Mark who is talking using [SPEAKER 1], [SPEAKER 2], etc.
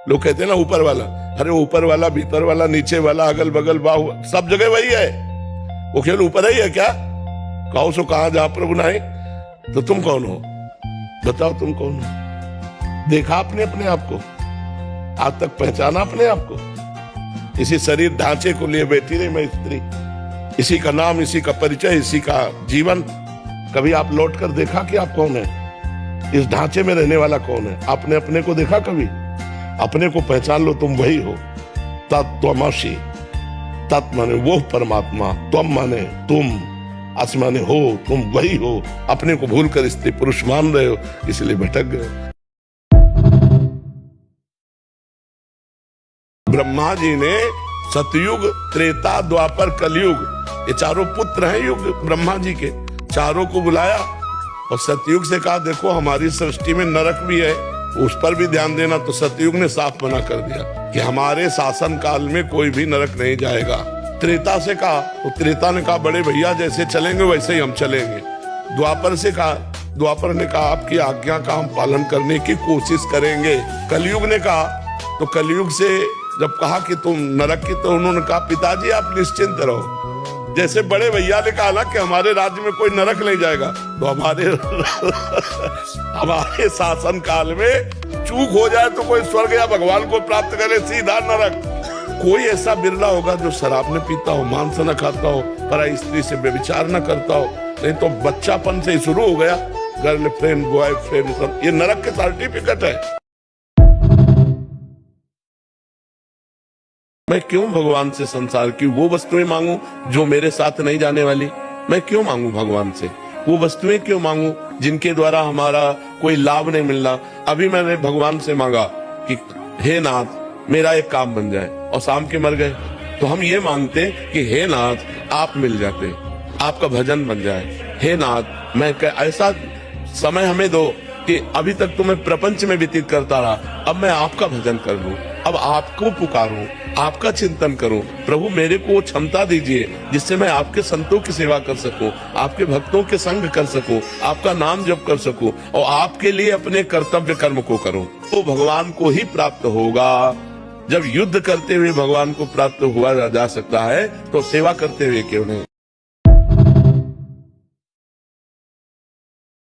[SPEAKER 1] लोग कहते हैं ना ऊपर वाला, अरे ऊपर वाला, भीतर वाला, नीचे वाला, अगल बगल, बाहु, सब जगह वही है। वो केवल ऊपर ही है क्या? कहो सो कहां जा प्रभु नाए। तो तुम कौन हो? बताओ तुम कौन हो? देखा आपने अपने आप को? आज तक पहचाना अपने आप को? इसी शरीर ढांचे को लिए बैठी रही मैं स्त्री, इसी का नाम, इसी का परिचय, इसी का जीवन। कभी आप लौट कर देखा कि आप कौन है? इस ढांचे में रहने वाला कौन है? आपने अपने को देखा कभी? अपने को पहचान लो, तुम वही हो। तत्त्वमसि, तत् माने वो परमात्मा, त्वम माने तुम, अस माने हो, तुम वही हो। अपने को भूलकर स्त्री पुरुष मान रहे हो, इसलिए भटक गए। ब्रह्मा जी ने सतयुग, त्रेता, द्वापर, कलयुग, ये चारों पुत्र हैं युग ब्रह्मा जी के, चारों को बुलाया और सतयुग से कहा देखो हमारी सृष्टि में नरक भी है, उस पर भी ध्यान देना। तो सतयुग ने साफ मना कर दिया कि हमारे शासन काल में कोई भी नरक नहीं जाएगा। त्रेता से कहा तो त्रेता ने कहा बड़े भैया जैसे चलेंगे वैसे ही हम चलेंगे। द्वापर से कहा, द्वापर ने कहा आपकी आज्ञा का हम पालन करने की कोशिश करेंगे। कलयुग ने कहा, तो कलयुग से जब कहा कि तुम नरक की, तो उन्होंने कहा पिताजी आप निश्चिंत रहो, जैसे बड़े भैया ने कहा ना कि हमारे राज्य में कोई नरक नहीं जाएगा, तो हमारे शासन काल में चूक हो जाए तो कोई स्वर्ग या भगवान को प्राप्त करे, सीधा नरक। कोई ऐसा बिरला होगा जो शराब न पीता हो, मांस न खाता हो, पराई स्त्री से व्यभिचार न करता हो, नहीं तो बच्चापन से ही शुरू हो गया गर्लफ्रेंड, बॉयफ्रेंड, सब ये नरक के सर्टिफिकेट है। मैं क्यों भगवान से संसार की वो वस्तुएं मांगू जो मेरे साथ नहीं जाने वाली? मैं क्यों मांगू भगवान से वो वस्तुएं? क्यों मांगू जिनके द्वारा हमारा कोई लाभ नहीं मिलना? अभी मैंने भगवान से मांगा कि हे नाथ मेरा एक काम बन जाए, और शाम के मर गए। तो हम ये मांगते कि हे नाथ आप मिल जाते, आपका भजन बन जाए। हे नाथ मैं ऐसा समय हमें दो कि अभी तक तो मैं प्रपंच में व्यतीत करता रहा, अब मैं आपका भजन कर लूं, अब आपको पुकारूं, आपका चिंतन करूं। प्रभु मेरे को क्षमता दीजिए जिससे मैं आपके संतों की सेवा कर सकूं, आपके भक्तों के संग कर सकूं, आपका नाम जप कर सकूं और आपके लिए अपने कर्तव्य कर्म को करूं। तो भगवान को ही प्राप्त होगा। जब युद्ध करते हुए भगवान को प्राप्त हुआ जा सकता है तो सेवा करते हुए क्यों नहीं?